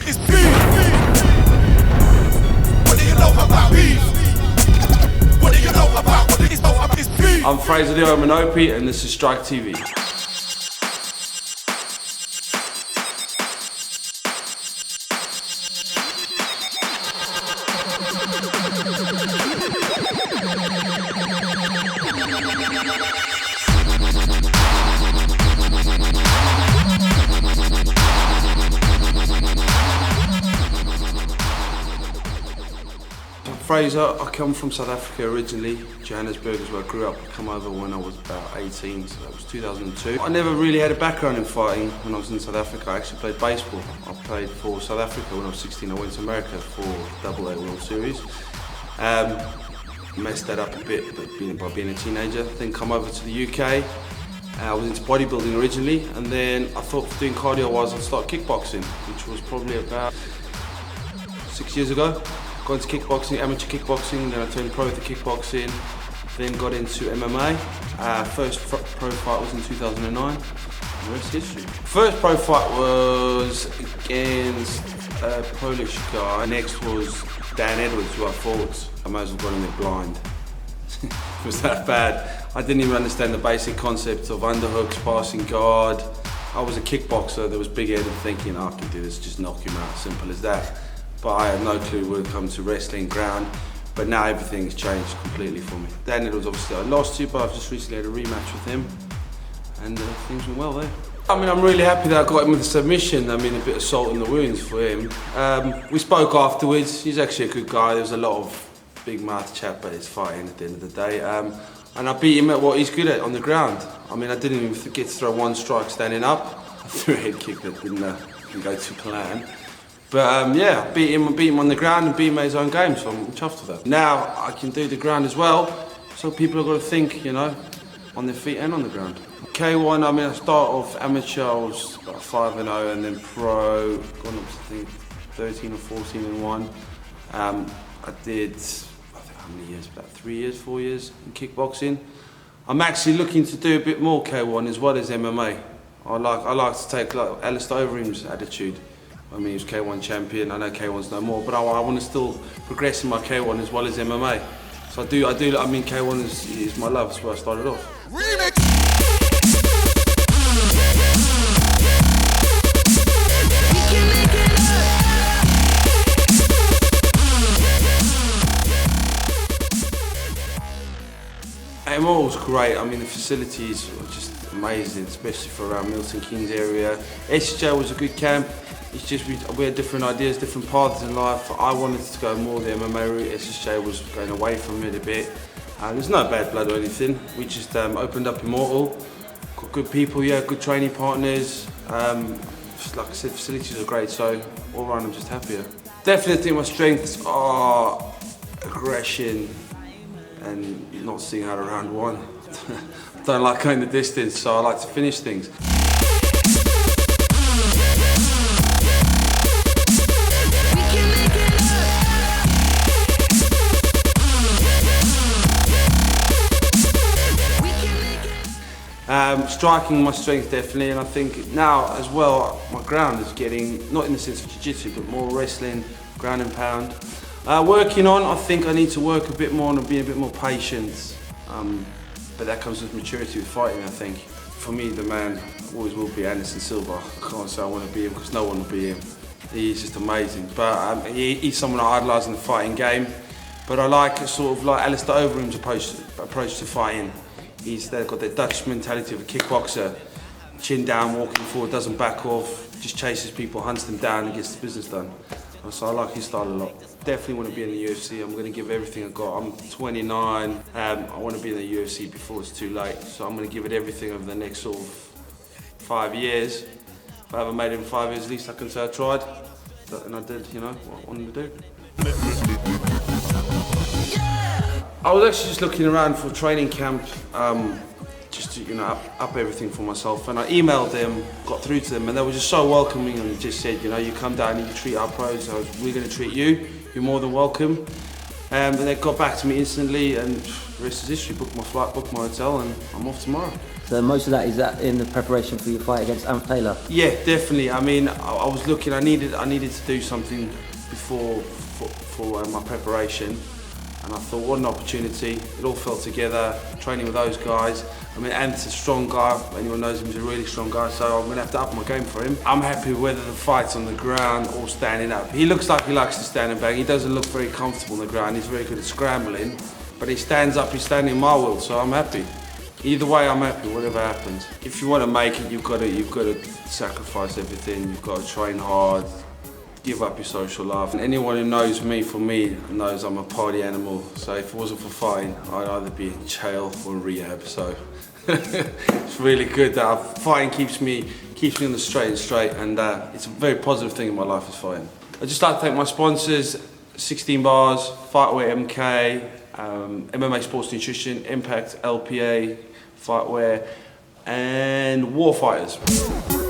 It's beef. What do you know about beef? What do you know about what it's beef? I'm Fraser Opie and this is Striketv. Fraser, I come from South Africa originally. Johannesburg is where I grew up. I come over when I was about 18, so that was 2002. I never really had a background in fighting when I was in South Africa. I actually played baseball. I played for South Africa when I was 16. I went to America for AA World Series. Messed that up a bit by being a teenager. Then come over to the UK. I was into bodybuilding originally, and then I thought doing cardio-wise I'd start kickboxing, which was probably about 6 years ago. Got into kickboxing, amateur kickboxing, then I turned pro with the kickboxing, then got into MMA. First pro fight was in 2009, the rest is history. First pro fight was against a Polish guy. Next was Dan Edwards, who I fought. I might as well got in there blind. It was that bad. I didn't even understand the basic concept of underhooks, passing guard. I was a kickboxer that was big-headed thinking, I can do this, just knock him out, simple as that. But I had no clue when it comes to wrestling, ground. But now everything's changed completely for me. Dan Edwards, obviously I lost to, but I've just recently had a rematch with him. And things went well there. I mean, I'm really happy that I got him with a submission. I mean, a bit of salt in the wounds for him. We spoke afterwards. He's actually a good guy. There was a lot of big mouth chat, but it's fighting at the end of the day. And I beat him at what he's good at on the ground. I mean, I didn't even get to throw one strike standing up. I threw a head kick that didn't go to plan. But yeah, beat him on the ground and beat him at his own game, so I'm chuffed with that. Now I can do the ground as well, so people have got to think, you know, on their feet and on the ground. K1, I mean, I start off amateur, I was about 5-0, and then pro, gone up to I think 13 or 14 and 1. I did, I think how many years, about 3 years, 4 years in kickboxing. I'm actually looking to do a bit more K1 as well as MMA. I like to take like Alistair Overeem's attitude. I mean, he was K1 champion. I know K1's no more, but I want to still progress in my K1 as well as MMA. So I do. I mean, K1 is my love. That's where I started off. Remix. MO was great. I mean, the facilities were just amazing, especially for around Milton Keynes area. SJ was a good camp. It's just we had different ideas, different paths in life. I wanted to go more the MMA route. SSJ was going away from it a bit. There's no bad blood or anything. We just opened up Immortal. Got good people, yeah, good training partners. Like I said, facilities are great, so all around I'm just happier. Definitely my strengths are aggression and not seeing out of round one. I don't like going the distance, so I like to finish things. Striking my strength definitely, and I think now as well my ground is getting, not in the sense of jiu-jitsu, but more wrestling, ground and pound. Working on, I think I need to work a bit more on being a bit more patient, but that comes with maturity with fighting, I think. For me, the man always will be Anderson Silva. I can't say I want to be him because no one will be him. He's just amazing, but he's someone I idolise in the fighting game, but I like sort of like Alistair Overeem's approach to fighting. They've got that Dutch mentality of a kickboxer, chin down, walking forward, doesn't back off, just chases people, hunts them down and gets the business done. So I like his style a lot. Definitely want to be in the UFC. I'm going to give everything I've got. I'm 29. I want to be in the UFC before it's too late. So I'm going to give it everything over the next sort of 5 years. If I haven't made it in 5 years, at least I can say I tried. And I did, you know, what I wanted to do. I was actually just looking around for a training camp, just to, you know, up everything for myself. And I emailed them, got through to them, and they were just so welcoming and just said, you know, you come down and you treat our pros, so we're going to treat you. You're more than welcome. And they got back to me instantly, and the rest is history. Booked my flight, booked my hotel, and I'm off tomorrow. So most of that is that in the preparation for your fight against Ant Taylor? Yeah, definitely. I mean, I was looking. I needed to do something before for my preparation, and I thought, what an opportunity! It all fell together. Training with those guys. I mean, Ant's a strong guy. Anyone knows him, he's a really strong guy. So I'm gonna have to up my game for him. I'm happy with whether the fight's on the ground or standing up. He looks like he likes to stand and bang. He doesn't look very comfortable on the ground. He's very good at scrambling, but he stands up. He's standing my will, so I'm happy. Either way, I'm happy, whatever happens. If you want to make it, you've got to sacrifice everything. You've got to train hard, give up your social life. And anyone who knows me knows I'm a party animal. So if it wasn't for fighting, I'd either be in jail or in rehab. So it's really good that fighting keeps me on the straight, and it's a very positive thing in my life is fighting. I'd just like to thank my sponsors, 16 Bars, Fightwear MK, MMA Sports Nutrition, Impact LPA, Fightwear, and Warfighters.